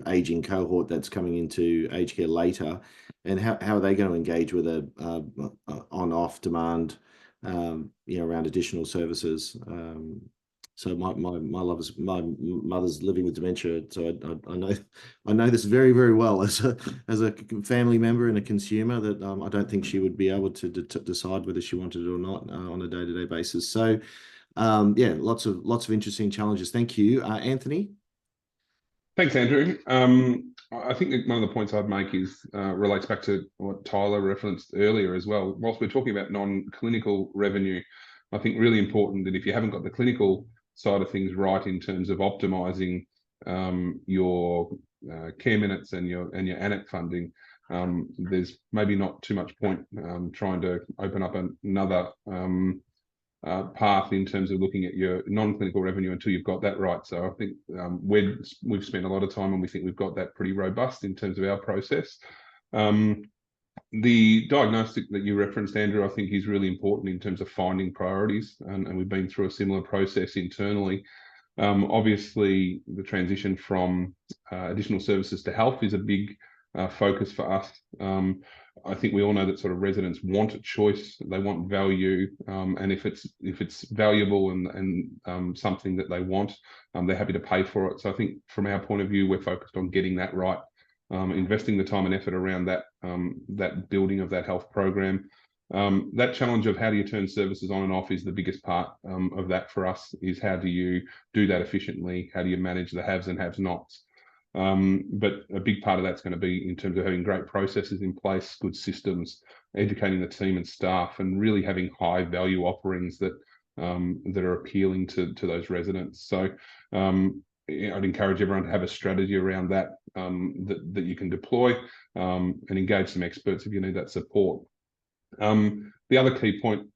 aging cohort that's coming into aged care later, and how are they going to engage with a on-off demand, you know, around additional services. So my mother's living with dementia, so I know this very, very well as a family member and a consumer, that I don't think she would be able to decide whether she wanted it or not on a day-to-day basis. So yeah, lots of interesting challenges. Thank you, Anthony. Thanks, Andrew. I think that one of the points I'd make is relates back to what Tyler referenced earlier as well. Whilst we're talking about non-clinical revenue, I think really important that if you haven't got the clinical side of things right in terms of optimising your care minutes and your ANAC funding, there's maybe not too much point trying to open up another path in terms of looking at your non-clinical revenue until you've got that right. So I think we've spent a lot of time and we think we've got that pretty robust in terms of our process. The diagnostic that you referenced, Andrew, I think is really important in terms of finding priorities, and we've been through a similar process internally. Obviously, the transition from additional services to health is a big focus for us. I think we all know that sort of residents want choice, they want value, and if it's valuable and something that they want, they're happy to pay for it. So I think from our point of view, we're focused on getting that right, investing the time and effort around that that building of that health program. That challenge of how do you turn services on and off is the biggest part of that for us, is how do you do that efficiently? How do you manage the haves and have-nots? But a big part of that's going to be in terms of having great processes in place, good systems, educating the team and staff, and really having high value offerings that that are appealing to those residents. So I'd encourage everyone to have a strategy around that that you can deploy and engage some experts if you need that support. The other key point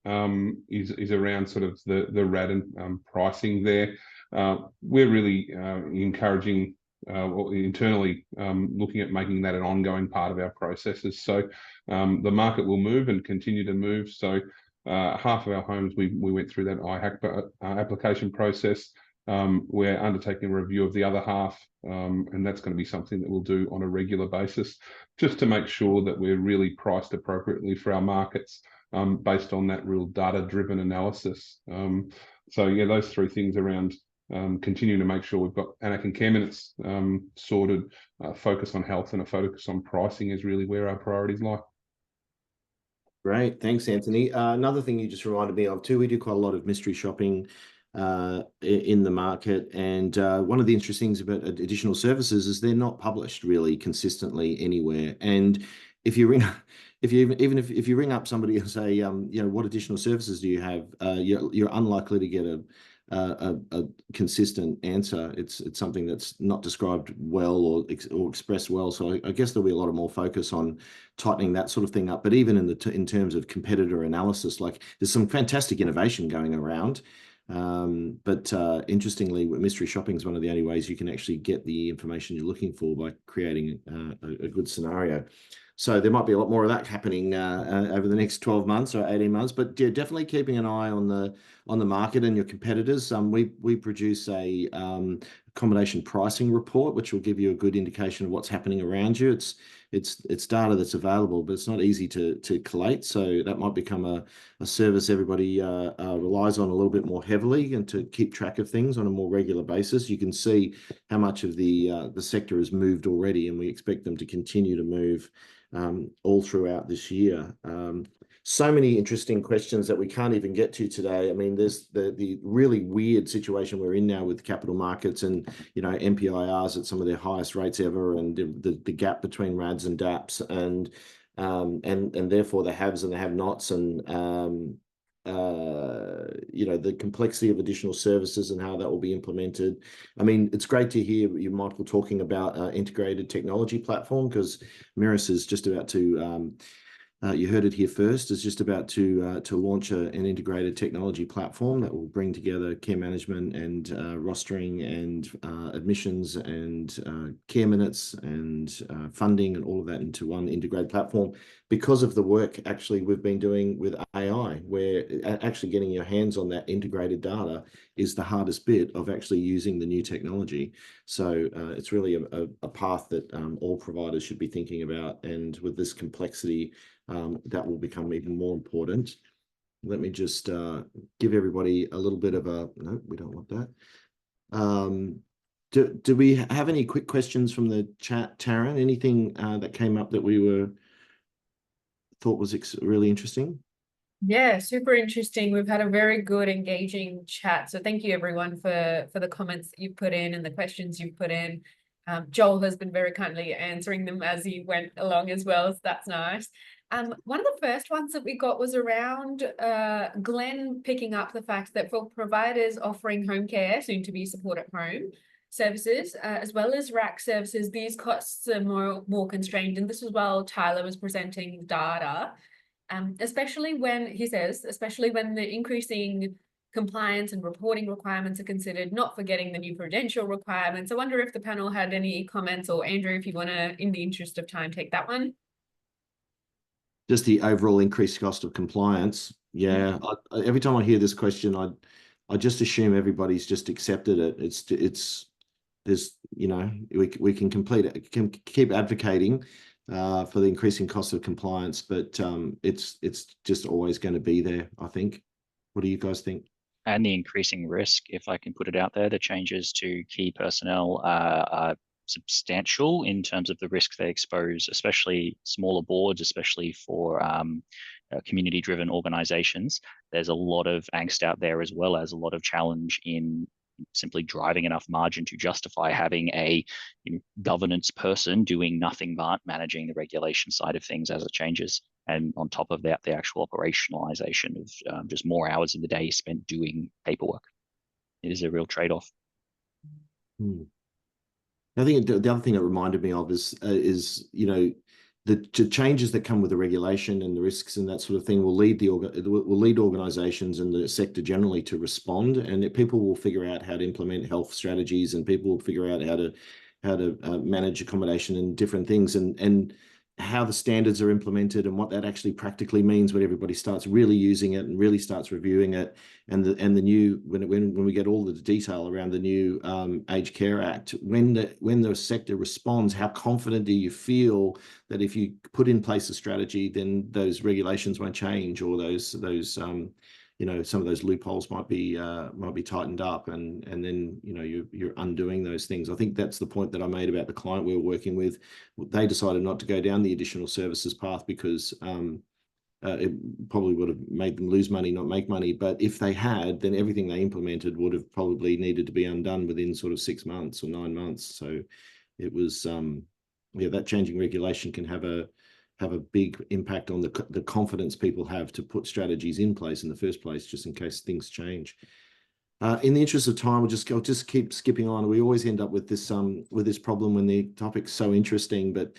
is around sort of the RAD and pricing there. We're really encouraging internally looking at making that an ongoing part of our processes. So the market will move and continue to move. So half of our homes, we went through that IHAC application process. We're undertaking a review of the other half, and that's going to be something that we'll do on a regular basis, just to make sure that we're really priced appropriately for our markets, based on that real data-driven analysis. So yeah, those three things around continuing to make sure we've got AN-ACC and care minutes sorted, focus on health and a focus on pricing is really where our priorities lie. Great, thanks, Anthony. Another thing you just reminded me of too, we do quite a lot of mystery shopping in the market, and one of the interesting things about additional services is they're not published really consistently anywhere. And if you ring, if you ring up somebody and say, you know, what additional services do you have, you're unlikely to get a consistent answer. It's something that's not described well or expressed well. So I guess there'll be a lot of more focus on tightening that sort of thing up. But even in terms of competitor analysis, like there's some fantastic innovation going around. But interestingly, mystery shopping is one of the only ways you can actually get the information you're looking for by creating a good scenario. So there might be a lot more of that happening over the next 12 months or 18 months, but yeah, definitely keeping an eye on the market and your competitors. We produce a accommodation pricing report, which will give you a good indication of what's happening around you. It's data that's available, but it's not easy to collate. So that might become a service everybody relies on a little bit more heavily, and to keep track of things on a more regular basis. You can see how much of the sector has moved already, and we expect them to continue to move all throughout this year. So many interesting questions that we can't even get to today. I mean, there's the really weird situation we're in now with capital markets, and you know, MPIRs at some of their highest rates ever, and the gap between RADs and DAPs, and therefore the haves and the have-nots, and you know, the complexity of additional services and how that will be implemented. I mean, it's great to hear you, Michael, talking about integrated technology platform, because Mirus is just about to, you heard it here first, is just about to launch an integrated technology platform that will bring together care management and rostering and admissions and care minutes and funding and all of that into one integrated platform, because of the work actually we've been doing with AI, where actually getting your hands on that integrated data is the hardest bit of actually using the new technology. So it's really a path that all providers should be thinking about, and with this complexity, that will become even more important. Let me just give everybody a little bit of a, no, we don't want that. Do we have any quick questions from the chat, Taryn? Anything that came up that we thought was really interesting? Yeah, super interesting. We've had a very good, engaging chat. So thank you everyone for the comments that you've put in and the questions you've put in. Joel has been very kindly answering them as he went along as well, so that's nice. One of the first ones that we got was around Glenn picking up the fact that for providers offering home care, soon to be support at home services, as well as RAC services, these costs are more constrained. And this is while Tyler was presenting data, especially when, he says, especially when the increasing compliance and reporting requirements are considered, not forgetting the new prudential requirements. I wonder if the panel had any comments, or Andrew, if you want to, in the interest of time, take that one. Just the overall increased cost of compliance. Yeah, every time I hear this question, I just assume everybody's just accepted it. There's, you know, we can keep advocating for the increasing cost of compliance, but it's just always going to be there, I think. What do you guys think? And the increasing risk, if I can put it out there, the changes to key personnel are substantial in terms of the risk they expose, especially smaller boards, especially for community-driven organizations. There's a lot of angst out there, as well as a lot of challenge in simply driving enough margin to justify having a governance person doing nothing but managing the regulation side of things as it changes. And on top of that, the actual operationalization of just more hours in the day spent doing paperwork. It is a real trade-off. I think the other thing it reminded me of is the changes that come with the regulation and the risks and that sort of thing will lead organisations and the sector generally to respond, and people will figure out how to implement health strategies, and people will figure out how to manage accommodation and different things, and how the standards are implemented and what that actually practically means when everybody starts really using it and really starts reviewing it, and the new when we get all the detail around the new Aged Care Act, when the sector responds, how confident do you feel that if you put in place a strategy, then those regulations won't change, or those some of those loopholes might be tightened up, and then you're undoing those things. I think that's the point that I made about the client we were working with. They decided not to go down the additional services path because it probably would have made them lose money, not make money. But if they had, then everything they implemented would have probably needed to be undone within sort of 6 months or 9 months. So it was that changing regulation can have a big impact on the confidence people have to put strategies in place in the first place, just in case things change. In the interest of time, I'll just keep skipping on. We always end up with this problem when the topic's so interesting, but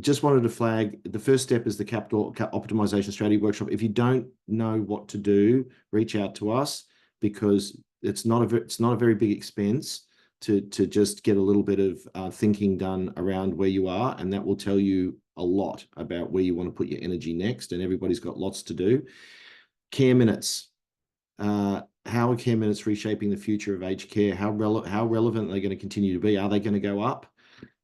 just wanted to flag the first step is the capital optimization strategy workshop. If you don't know what to do, reach out to us, because it's not a very big expense to just get a little bit of thinking done around where you are, and that will tell you a lot about where you want to put your energy next. And everybody's got lots to do. Care minutes. How are care minutes reshaping the future of aged care? How relevant are they going to continue to be? Are they going to go up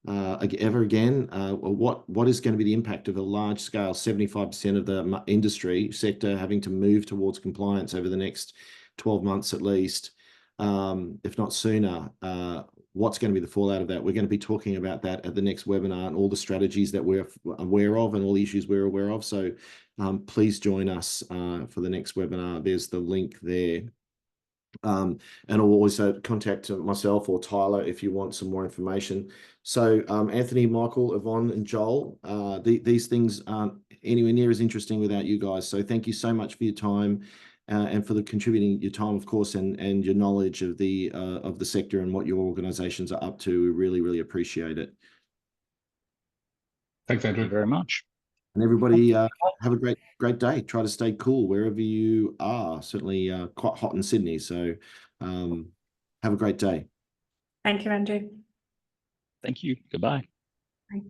ever again? What is going to be the impact of a large scale 75% of the industry sector having to move towards compliance over the next 12 months at least, if not sooner? What's going to be the fallout of that? We're going to be talking about that at the next webinar, and all the strategies that we're aware of and all the issues we're aware of. So please join us for the next webinar. There's the link there. And I'll also contact myself or Tyler if you want some more information. So Anthony, Michael, Yvonne, and Joel, these things aren't anywhere near as interesting without you guys. So thank you so much for your time. And for the contributing your time, of course, and your knowledge of the sector and what your organisations are up to. We really, really appreciate it. Thanks, Andrew. Thank you very much. And everybody have a great day. Try to stay cool wherever you are. Certainly quite hot in Sydney. So have a great day. Thank you, Andrew. Thank you. Goodbye. Bye.